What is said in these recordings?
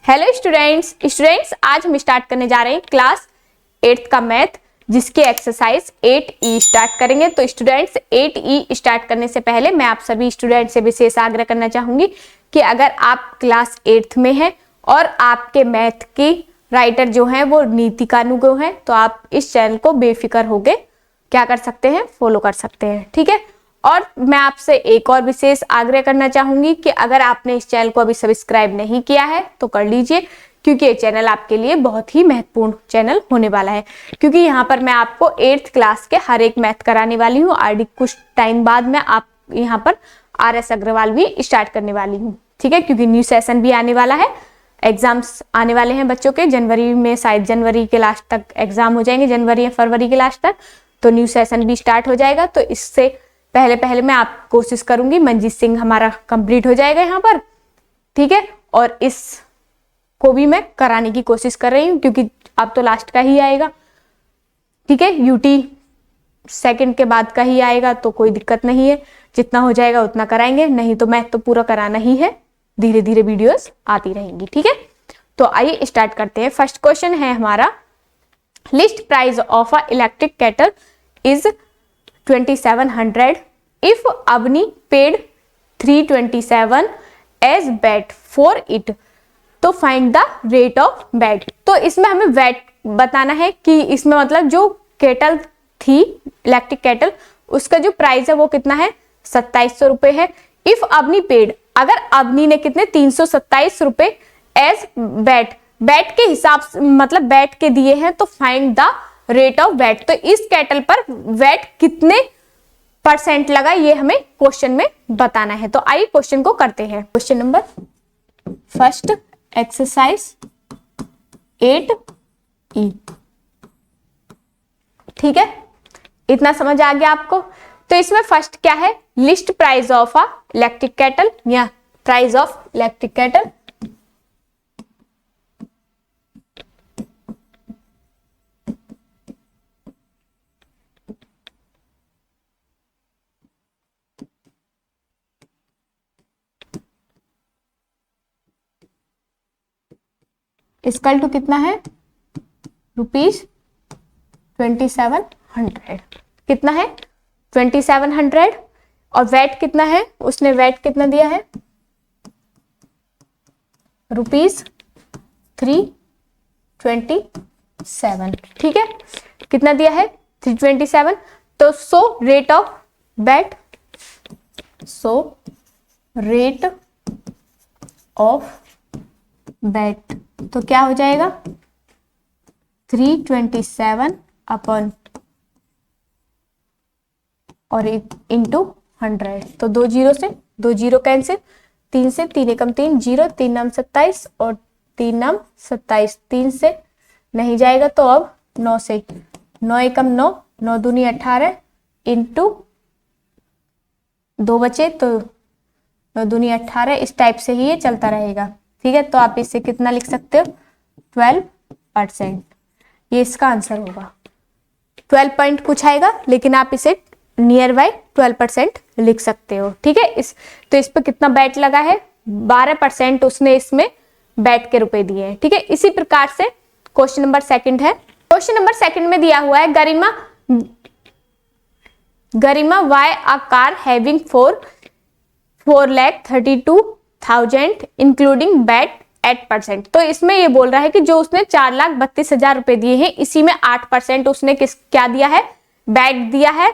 Hello students आज हम start करने जा रहे हैं क्लास 8th का मैथ, जिसके एक्सरसाइज 8E स्टार्ट करेंगे। तो स्टूडेंट्स 8E स्टार्ट करने से पहले मैं आप सभी स्टूडेंट से विशेष आग्रह करना चाहूंगी कि अगर आप क्लास 8th में हैं और आपके मैथ की राइटर जो हैं वो नीति कानू हैं, तो आप इस चैनल को बेफिक्र होके क्या कर सकते हैं, फॉलो कर सकते हैं। ठीक है। और मैं आपसे एक और विशेष आग्रह करना चाहूंगी कि अगर आपने इस चैनल को अभी सब्सक्राइब नहीं किया है तो कर लीजिए, क्योंकि ये चैनल आपके लिए बहुत ही महत्वपूर्ण चैनल होने वाला है। क्योंकि यहाँ पर मैं आपको 8th क्लास के हर एक मैथ कराने वाली हूँ। आरडी कुछ टाइम बाद मैं आप यहाँ पर RS अग्रवाल भी स्टार्ट करने वाली हूँ। ठीक है, क्योंकि न्यू सेशन भी आने वाला है, एग्जाम्स आने वाले हैं बच्चों के जनवरी में, शायद जनवरी के लास्ट तक एग्जाम हो जाएंगे, जनवरी या फरवरी के लास्ट तक, तो न्यू सेशन भी स्टार्ट हो जाएगा। तो इससे पहले मैं आप कोशिश करूंगी, मंजीत सिंह हमारा कंप्लीट हो जाएगा यहाँ पर। ठीक है, और इस को भी मैं कराने की कोशिश कर रही हूँ, क्योंकि अब तो लास्ट का ही आएगा। ठीक है, यूटी सेकंड के बाद का ही आएगा, तो कोई दिक्कत नहीं है, जितना हो जाएगा उतना कराएंगे, नहीं तो मैथ तो पूरा कराना ही है, धीरे धीरे वीडियोस आती रहेंगी। ठीक है, तो आइए स्टार्ट करते हैं। फर्स्ट क्वेश्चन है हमारा, list price of a electric kettle is 2700 if Avni paid 327 as bet for it, तो find the rate of VAT. तो इसमें हमें वेट बताना है कि इसमें मतलब जो केटल थी, इलेक्ट्रिक केटल, उसका जो प्राइस है वो कितना है, 2700 रुपए है। इफ अवनी पेड, अगर अवनी ने कितने 327 रुपए एज बेट, बेट के हिसाब से मतलब बेट के दिए हैं, तो find the rate of VAT. तो इस केटल पर वेट कितने परसेंट लगा, ये हमें क्वेश्चन में बताना है। तो आइए क्वेश्चन को करते हैं। Question number first, exercise 8E। ठीक है, इतना समझ आ गया आपको। तो इसमें फर्स्ट क्या है, list price of a electric kettle या price of electric kettle. Equal to कितना है, ₹2700। कितना है, 2700। और वेट कितना है, उसने वेट कितना दिया है, ₹327। ठीक है, कितना दिया है, 327। तो so rate of VAT, so rate of VAT, तो क्या हो जाएगा, 327 अपन और इंटू 100। तो 2 जीरो से 2 जीरो कैंसिल, 3 से 3 एकम 3 जीरो, 3 नाम 27 और 3 नाम 27, 3 से नहीं जाएगा, तो अब 9 से 9 एकम 9, 9 दूनी 18 इंटू 2 बचे, तो 9 दूनी 18। इस टाइप से ही ये चलता रहेगा। ठीक है, तो आप इससे कितना लिख सकते हो, 12%। ये इसका आंसर होगा। 12 पॉइंट कुछ आएगा, लेकिन आप इसे नियर बाय 12% लिख सकते हो। ठीक है, तो इस पर कितना बैट लगा है, 12% उसने इसमें बैट के रुपए दिए हैं। ठीक है, इसी प्रकार से क्वेश्चन नंबर सेकंड है। क्वेश्चन नंबर सेकंड में दिया हुआ है, Garima why a car having 4,32,000 including VAT 8%। तो इसमें ये बोल रहा है कि जो उसने 4,32,000 रुपए दिए हैं, इसी में 8% उसने क्या दिया है, बैट दिया है।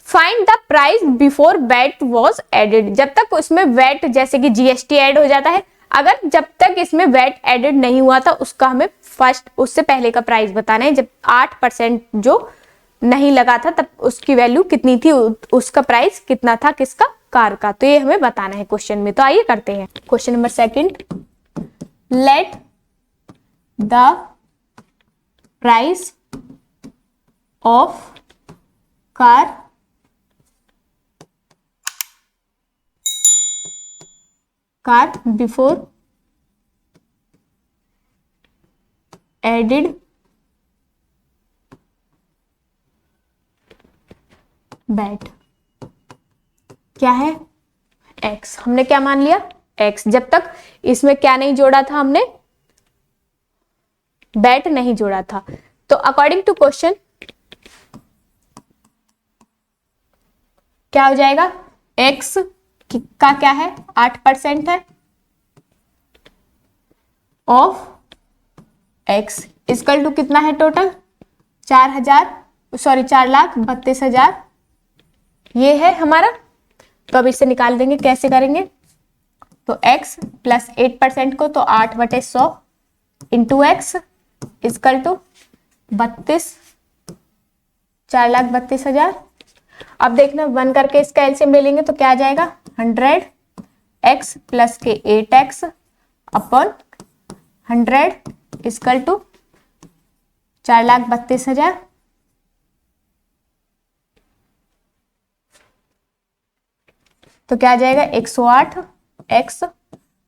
Find the price before bat was added. जब तक उसमें वैट जैसे कि GST ऐड हो जाता है, अगर जब तक इसमें वैट एडेड नहीं हुआ था, उसका हमें फर्स्ट उससे पहले का प्राइस बताना है। जब 8% जो नहीं लगा था तब उसकी वैल्यू कितनी थी, उसका प्राइस कितना था, किसका, कार का। तो ये हमें बताना है क्वेश्चन में। तो आइए करते हैं question number second, let the price of car before added VAT क्या है, x। हमने क्या मान लिया, x। जब तक इसमें क्या नहीं जोड़ा था हमने, वैट नहीं जोड़ा था। तो अकॉर्डिंग टू क्वेश्चन क्या हो जाएगा, x का क्या है 8% है ऑफ x इक्वल टू कितना है टोटल 4,32,000 ये है हमारा। तो अब इसे निकाल देंगे, कैसे करेंगे, तो x प्लस 8% को तो 8/100 इंटू एक्स इक्वल टू 4,32,000। अब देखना 1 करके इसका एलसीएम ले लेंगे तो क्या आ जाएगा 100x प्लस के 8x अपॉन 100 इक्वल टू 4,32,000। तो क्या आ जाएगा 108x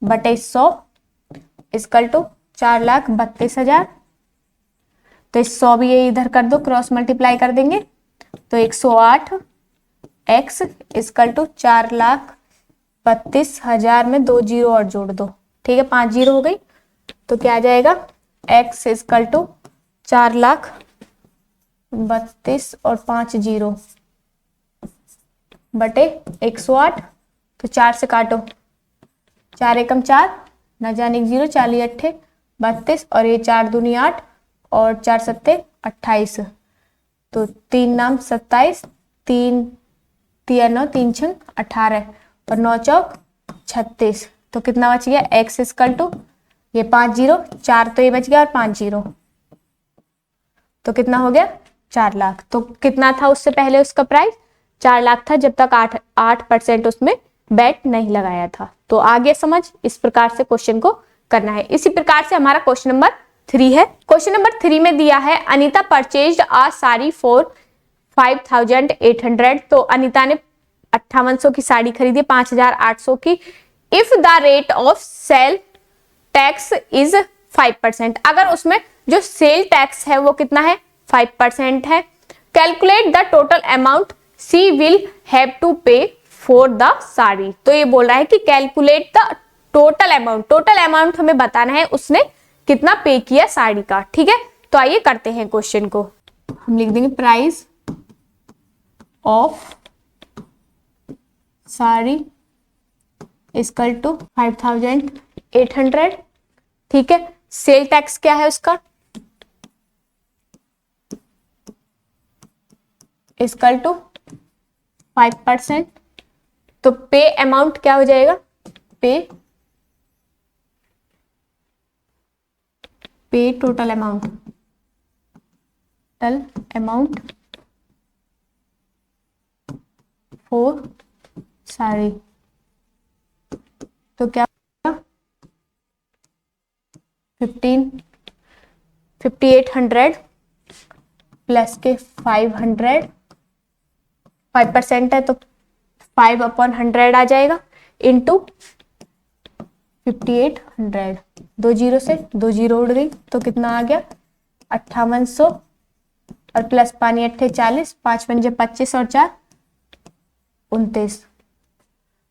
बटे 100 इक्वल टू 4,32,000। तो इस 100 भी ये इधर कर दो, क्रॉस मल्टीप्लाई कर देंगे तो 108x इक्वल टू 4,32,000 में 2 जीरो और जोड़ दो, ठीक है 5 जीरो हो गई। तो क्या आ जाएगा x इक्वल टू 4,32,000 और 5 जीरो बटे 108। तो 4 से काटो, 4 एकम 4 न जाने 0, 4 8 32 और ये 4 दूनी 8 और 4 सत्ते 28। तो 3 नाम 27, 3 तिया 9, 3 छंग 18 और 9 चौक 36। तो कितना बच गया x इक्वल टू ये 5 जीरो, 4 तो ये बच गया और 5 जीरो, तो कितना हो गया 4 लाख। तो कितना था उससे पहले उसका प्राइस 4 लाख था जब तक 8% उसमें बैट नहीं लगाया था। तो आगे समझ, इस प्रकार से क्वेश्चन को करना है। इसी प्रकार से हमारा क्वेश्चन नंबर 3 है। क्वेश्चन नंबर 3 में दिया है Anita purchased a sari for 5,800। तो अनीता ने 5800 की साड़ी खरीदी, 5,800 की। If the rate of sale tax is 5%, अगर उसमें जो सेल टैक्स है वो कितना है 5% है। Calculate the total amount she will have to pay for the sari. तो ये बोल रहा है कि कैलकुलेट द टोटल अमाउंट हमें बताना है उसने कितना पे किया साड़ी का, ठीक है। तो आइए करते हैं क्वेश्चन को। हम लिख देंगे price of sari equal to 5,800, ठीक है। सेल टैक्स क्या है उसका इक्वल टू 5%। तो पे अमाउंट क्या हो जाएगा, पे टोटल अमाउंट फॉर साड़ी। तो क्या 5,800 प्लस के 500, 5% है तो 5/100 आ जाएगा इंटू 5,800। 2 जीरो से 2 जीरो उड़ गई तो कितना आ गया 5800 और प्लस 5 8 40, 5 पंजे 25 और 4 29।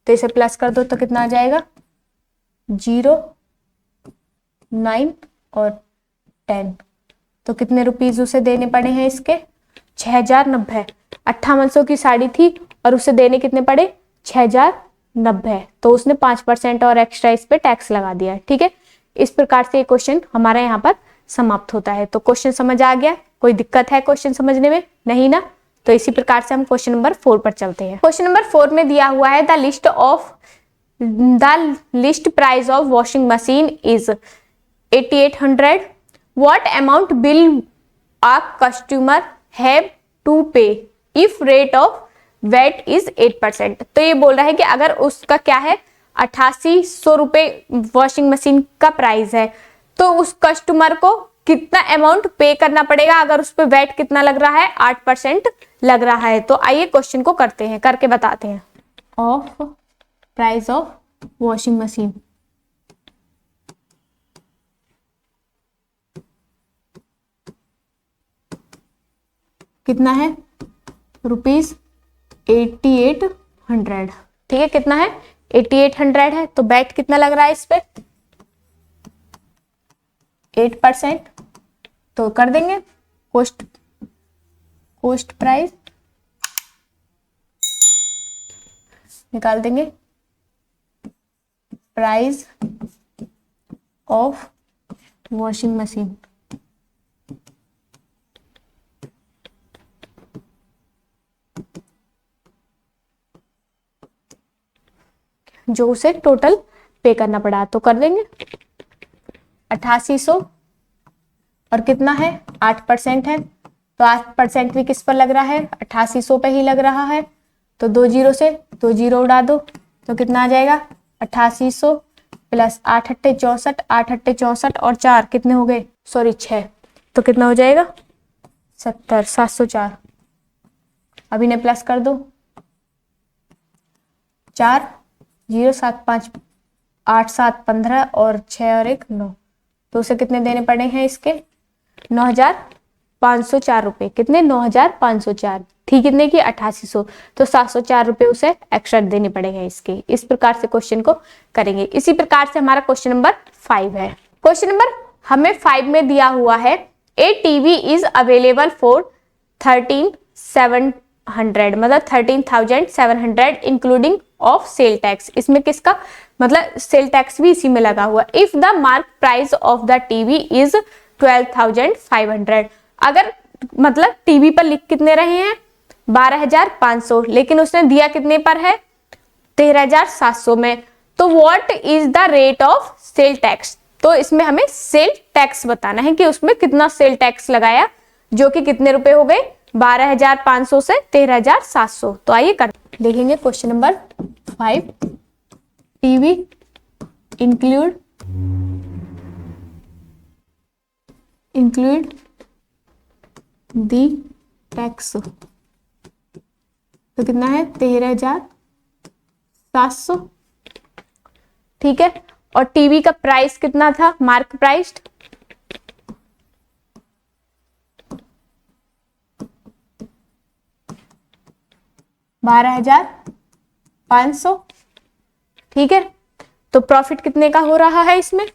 तो इसे प्लस कर दो तो कितना आ जाएगा 0 9 और 10। तो कितने रुपीज उसे देने पड़े हैं इसके 6,090। 5800 की साड़ी थी और उसे देने कितने पड़े 6,090, तो उसने 5% और एक्स्ट्रा इस पे टैक्स लगा दिया, ठीक है। इस प्रकार से ये क्वेश्चन हमारा यहाँ पर समाप्त होता है। तो क्वेश्चन समझ आ गया, कोई दिक्कत है क्वेश्चन समझने में, नहीं ना। तो इसी प्रकार से हम क्वेश्चन नंबर 4 पर चलते हैं। क्वेश्चन नंबर 4 में दिया हुआ है the list price of washing machine is 8,800। What amount will a customer have to pay if rate of VAT is 8%। तो ये बोल रहा है कि अगर उसका क्या है 8,800 रुपए वॉशिंग मशीन का प्राइस है तो उस कस्टमर को कितना अमाउंट पे करना पड़ेगा अगर उस पर वेट कितना लग रहा है 8% लग रहा है। तो आइए क्वेश्चन को करते हैं, करके बताते हैं। Of price of washing machine कितना है ₹8,800, ठीक है। कितना है 8,800 है तो बैट कितना लग रहा है इस पे 8%। तो कर देंगे कोस्ट प्राइस निकाल देंगे, प्राइस ऑफ वॉशिंग मशीन। जो उसे टोटल पे करना पड़ा, तो कर देंगे 8800 और कितना है 8% है, तो 8% भी किस पर लग रहा है 8800 पे ही लग रहा है, तो 2 जीरो से 2 जीरो उड़ा दो, तो कितना आ जाएगा 8800 प्लस 8 अट्ठे 64, 8 अट्ठे 64 और 4 कितने हो गए, सॉरी 6, तो कितना हो जाएगा 70, 704। अभी ने प्लस कर दो, 4 0 7 5 8 7 15 और 6 और 1 9, तो उसे कितने देने पड़े हैं इसके 9504 रुपए। कितने 9504 थी कितने की 8800, तो 704 रुपए उसे एक्स्ट्रा देने पड़ेंगे इसके। इस प्रकार से क्वेश्चन को करेंगे। इसी प्रकार से हमारा क्वेश्चन नंबर 5 है। क्वेश्चन नंबर हमें 5 में दिया हुआ है ए टीवी इज अवेलेबल फॉर 13700 मतलब 13700 इंक्लूडिंग ऑफ सेल टैक्स। इसमें किसका मतलब सेल टैक्स भी इसी में लगा हुआ। If the mark price of the TV is 12500, अगर मतलब टीवी पर लिख कितने रहे हैं 12500, लेकिन उसने दिया कितने पर है 13700 में, तो what is the rate of sale tax. तो इसमें हमें सेल टैक्स बताना है कि उसमें कितना सेल टैक्स लगाया, जो कि कितने रुपए हो गए 12500 से 13700। तो आइए कर देखेंगे question number 5। TV include the tax, तो कितना है 13700, ठीक है। और टीवी का प्राइस कितना था मार्क प्राइस 12500, ठीक है। तो प्रॉफिट कितने का हो रहा है इसमें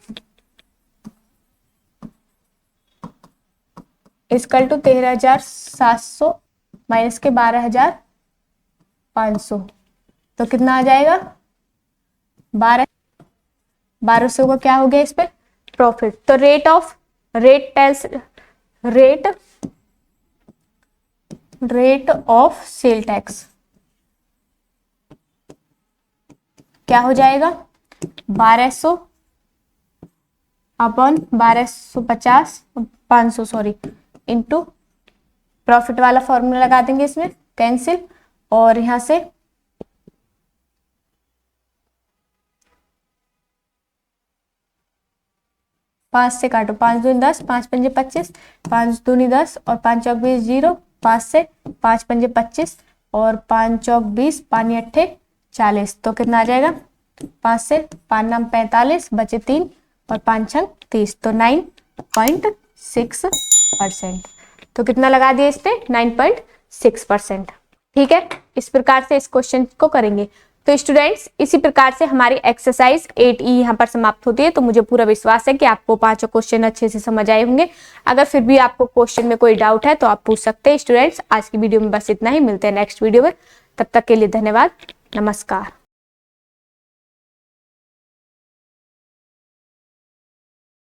इक्वल टू 13700 माइनस के 12500, तो कितना आ जाएगा 1200 का क्या हो गया इस पे प्रॉफिट। तो रेट ऑफ सेल टैक्स क्या हो जाएगा 1200 अपॉन 1250 500 सॉरी इंटू प्रॉफिट वाला फॉर्मूला लगा देंगे इसमें कैंसिल, और यहां से 5 से काटो, 5 दूनी 10, 5 पंजे 25, 5 दूनी 10 और 5 चौक 20 0, 5 से 5 पंजे 25 और 5 चौक 20, 5 अट्ठे 40, तो कितना आ जाएगा 5 से 5 नाम 45 बचे 3 और 5 छंग 30, तो 9.6%। तो कितना लगा दिया इस पे 9.6%, ठीक है। इस प्रकार से इस क्वेश्चन को करेंगे। तो स्टूडेंट्स इसी प्रकार से हमारी एक्सरसाइज 8E यहाँ पर समाप्त होती है। तो मुझे पूरा विश्वास है कि आपको 5 क्वेश्चन अच्छे से समझ आए होंगे। अगर फिर भी आपको क्वेश्चन में कोई डाउट है तो आप पूछ सकते हैं। स्टूडेंट्स आज की वीडियो में बस इतना ही, मिलते हैं नेक्स्ट वीडियो में। तब तक के लिए धन्यवाद, नमस्कार।